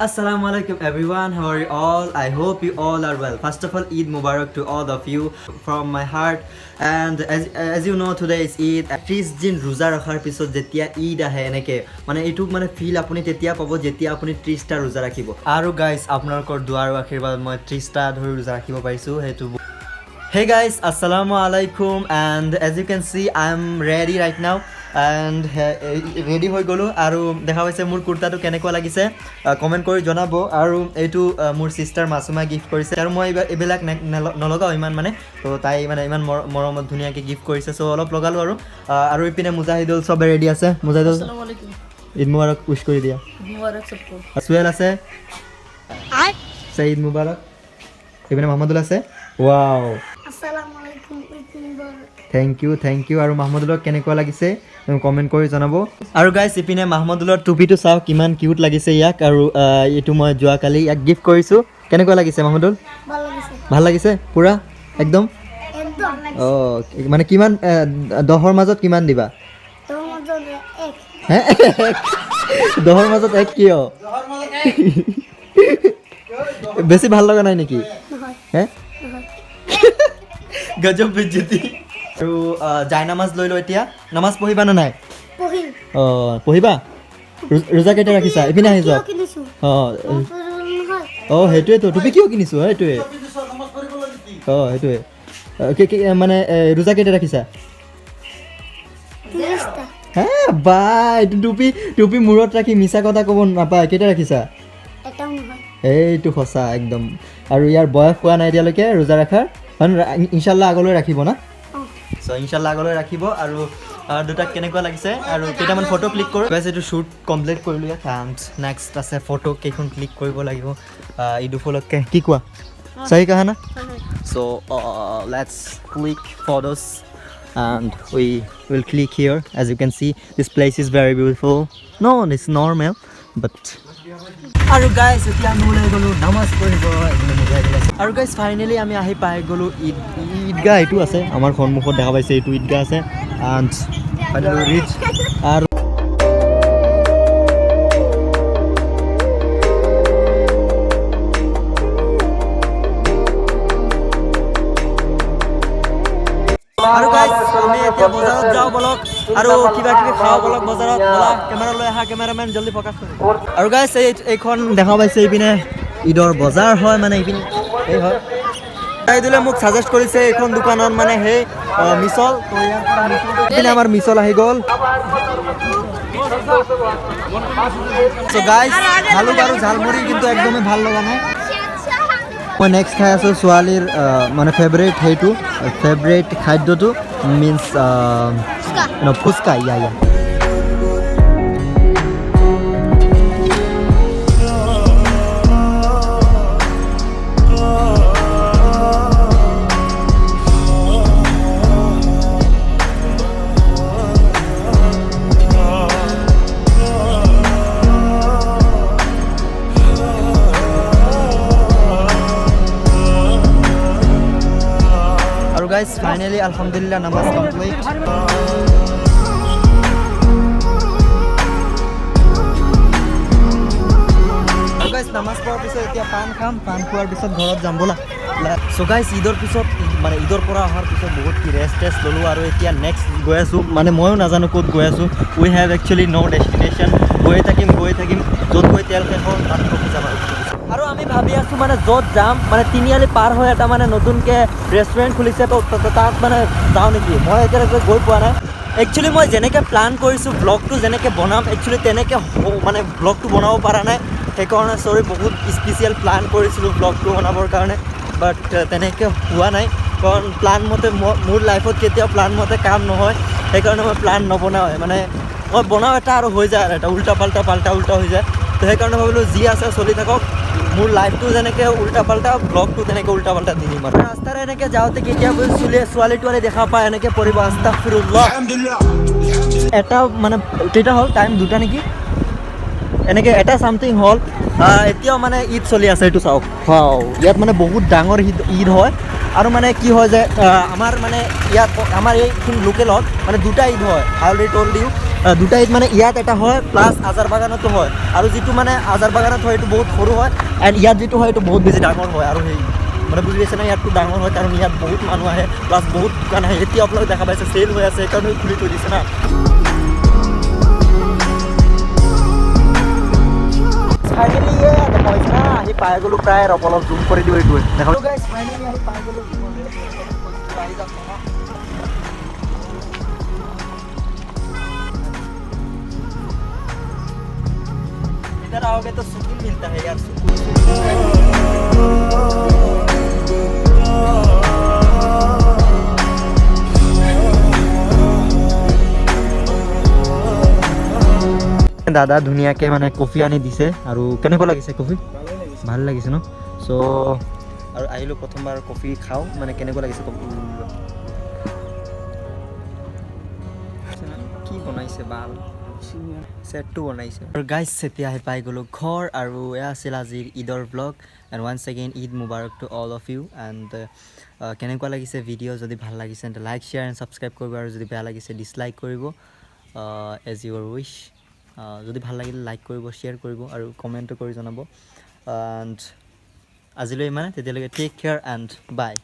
Assalamualaikum everyone, how are you all? I hope you all are well. First of all, Eid Mubarak to all of you from my heart. And as you know, today is Eid. 30 দিন ৰোজা ৰখাৰ পিছত যেতিয়া ঈদ আহে এনেকে মানে এইটো মানে ফিল আপুনি তেতিয়া পাব যেতিয়া আপুনি 30টা ৰোজা ৰাখিব। আৰু গাইস আপোনালোকৰ দুৱাৰ আশীৰ্বাদ মই 30টা ধৰি ৰোজা ৰাখিব পাৰিছো হেতু। Hey guys, assalamu alaikum, and as you can see I am ready right now and ready হৈ গলো আৰু দেখা পাইছে মোৰ কুৰ্তাটো কেনেকুৱা লাগিছে কমেন্ট কৰি জনাব আৰু এইটো মোৰ সিস্টাৰ মাসুমা গিফট কৰিছে আৰু মই এবিলাক নলগাও ইমান মানে তো তাই মানে ইমান মৰমত ধুনীয়াকৈ গিফট কৰিছে সো অলপ লগালো আৰু ইপিনে মুজাহিদুল সবে ৰেডি আছে মুজাহিদুল আসসালামু আলাইকুম ঈদ মুবাৰক উইশ কৰি দিয়া ঈদ মুবাৰক সবকো সুহেল আছে আই ঈদ মুবাৰক ইপিনে মোহাম্মদুল আছে ওয়াও আসসালামু আলাইকুম ঈদ মুবাৰক থ্যাংক ইউ আৰু মাহমুদুলক কেনেকুৱা লাগিছে তুমি কমেন্ট কৰি জনাব আৰু গাইস ইপিনে মাহমুদুলৰ টুপিটো চাও কিমান কিউট লাগিছে ইয়াক আৰু এইটো মই যোৱাকালি ইয়াক গিফট কৰিছো কেনেকুৱা লাগিছে মাহমুদুল ভাল লাগিছে পুৰা একদম মানে কিমান 10ৰ মাজত কিমান দিবা 10ৰ মাজত 1 কিয় বেছি ভাল লগা নাই নেকি হে গজব বেজ্জতি আৰু জাই নামাজ লৈ লো এতিয়া নামাজ পঢ়িবা না নাই পঢ়িবা ৰোজা কেইটা ৰাখিছা ইপিনে আহি যোৱা সেইটোৱেতো টুপি কিয় কিনিছো সেইটোৱে সেইটোৱে মানে ৰোজা কেইটা ৰাখিছা 30টা হে বা এইটো টুপি মূৰত ৰাখি মিছা কথা ক'ব নাপায় কেইটা ৰাখিছা এটাও নহয় এইটো সঁচা একদম আৰু ইয়াৰ বয়স হোৱা নাই এতিয়ালৈকে ৰোজা ৰাখাৰ ইনশাল্লাহ আগলৈ ৰাখিব না সো ইনশাল্লাহ আগলৈ ৰাখিব আৰু দুটা কেনেকুৱা লাগিছে আৰু কেইটামান ফটো ক্লিক কৰোঁ বেছ এইটো শ্বুট কমপ্লিট কৰিলোঁ ইয়াত এণ্ড নেক্সট আছে ফটো কেইখন ক্লিক কৰিব লাগিব ঈদ উপলক্ষে কি কোৱা সহি কাহা না so let's click photos and we will click here as you can see this place is very beautiful no it's normal but আৰু গাইস এতিয়া আমি ওলাই গলো নামাজ পঢ়িব আৰু গাইস ফাইনালি আমি আহি পাই গলো ঈদগাহ এইটো আছে আমাৰ সন্মুখত দেখা পাইছে এইটো ঈদগাহ আছে and finally reach আৰু গাইস আমি এতিয়া বজাৰত যাওঁ বলক আৰু কিবা কিবি খাওঁ বলক বজাৰত বলা কেমেৰা লৈ আহা কেমেৰামেন জলদি ফকাস কৰি আৰু গাইস এইখন দেখা পাইছে ইপিনে ঈদৰ বজাৰ হয় মানে ইপিনে এই হয় তাইদুলে মোক সাজেষ্ট কৰিছে এইখন দোকানত মানে সেই মিছল তো ইপিনে আমাৰ মিছল আহি গ'ল সো গাইস আলু আৰু ঝালমুড়ি কিন্তু একদমই ভাল লগা নাই মই নেক্সট খাই আছোঁ ছোৱালীৰ মানে ফেভৰেট সেইটো ফেভৰেট খাদ্যটো মিন্স ফুচকা ইয়া guys finally alhamdulillah namaz complete guys namaz পঢ়াৰ পিছত এতিয়া পান খাম পান খোৱাৰ পিছত ঘৰত যাম বলা সো গাইস ঈদৰ পিছত মানে ঈদৰ পৰা অহাৰ পিছত বহুত কি ৰেষ্ট ললো আৰু এতিয়া নেক্সট গৈ আছো মানে ময়ো নাজানো ক'ত গৈ আছো উই হেভ একচুৱেলি নো ডেষ্টিনেশ্যন গৈ থাকিম য'ত গৈ তেল শেষ হ'ল তাত যাম আৰু আমি ভাবি আছো মানে য'ত যাম মানে তিনিআলি পাৰ হৈ এটা মানে নতুনকৈ ৰেষ্টুৰেণ্ট খুলিছে তো তাত মানে যাওঁ নেকি মই এতিয়ালৈকে গৈ পোৱা নাই একচুৱেলি মই যেনেকৈ প্লান কৰিছোঁ ব্লগটো যেনেকৈ বনাম একচুৱেলি তেনেকৈ মানে ব্লগটো বনাব পৰা নাই সেইকাৰণে চৰি বহুত স্পেচিয়েল প্লান কৰিছিলোঁ ব্লগটো বনাবৰ কাৰণে বাট তেনেকৈ হোৱা নাই কাৰণ প্লান মতে মোৰ লাইফত কেতিয়াও প্লান মতে কাম নহয় সেইকাৰণে মই প্লান নবনাওঁ মানে মই বনাওঁ এটা আৰু হৈ যায় আৰু এটা উল্টা পাল্টা হৈ যায় তো সেইকাৰণে ভাবিলোঁ যি আছে চলি থাকক মোৰ লাইফটো যেনেকৈ উল্টা পাল্টা ব্লগটো তেনেকৈ উল্টা পাল্টা দি দিম আৰু ৰাস্তাৰে এনেকৈ যাওঁতে কেতিয়াবা ছোৱালী তোৱালী দেখা পায় এনেকৈ পৰিব আস্তাগফিৰুল্লাহ এটা মানে কেইটা হ'ল টাইম 2টা নেকি এনেকৈ এটা চামথিং হ'ল এতিয়াও মানে ঈদ চলি আছে এইটো চাওক ইয়াত মানে বহুত ডাঙৰ ঈদ হয় আৰু মানে কি হয় যে আমাৰ মানে ইয়াত আমাৰ এই লোকেলত মানে দুটা ঈদ হয় অলৰেডি টল দিওঁ দুটা ঈদ মানে ইয়াত এটা হয় প্লাছ আজাৰবাগানতো হয় আৰু যিটো মানে আজাৰবাগানত হয় এইটো বহুত সৰু হয় এণ্ড ইয়াত যিটো হয় এইটো বহুত বেছি ডাঙৰ হয় আৰু সেই মানে বুজি পাইছে না ইয়াতটো ডাঙৰ হয় কাৰণ ইয়াত বহুত মানুহ আহে প্লাছ বহুত দোকান আহে এতিয়া আপোনালোকে দেখা পাইছে চেল হৈ আছে সেইকাৰণে খুলি থৈ দিছে না ফাইনেলি দেখা পাইছে না আহি পাই গ'লো প্ৰায় অলপ জুম কৰি দিওঁ এইটোৱে দেখা গাইছ ফাইনেলি আহি পাই গ'লো इधर आओगे तो सुकून मिलता है यार सुकून দাদা ধুনীয়াকৈ মানে কফি আনি দিছে আৰু কেনেকুৱা লাগিছে কফি ভাল লাগিছে ন চ' আৰু আহিলোঁ প্ৰথমবাৰ কফি খাওঁ মানে কেনেকুৱা লাগিছে কি বনাইছে বাল চেটটো বনাইছে আৰু গাইজ এতিয়া আহি পাই গ'লোঁ ঘৰ আৰু এয়া আছিল আজিৰ ঈদৰ blog and once again Eid Mubarak to all of you and কেনেকুৱা লাগিছে ভিডিঅ' যদি ভাল লাগিছে তেন্তে লাইক শ্বেয়াৰ এণ্ড ছাবস্ক্ৰাইব কৰিব আৰু যদি বেয়া লাগিছে ডিছলাইক কৰিব এজ ইউৰ উইচ যদি ভাল লাগিলে লাইক কৰিব শ্বেয়াৰ কৰিব আৰু কমেণ্টো কৰি জনাব এণ্ড আজিলৈ ইমানে তেতিয়ালৈকে টেক কেয়াৰ এণ্ড বাই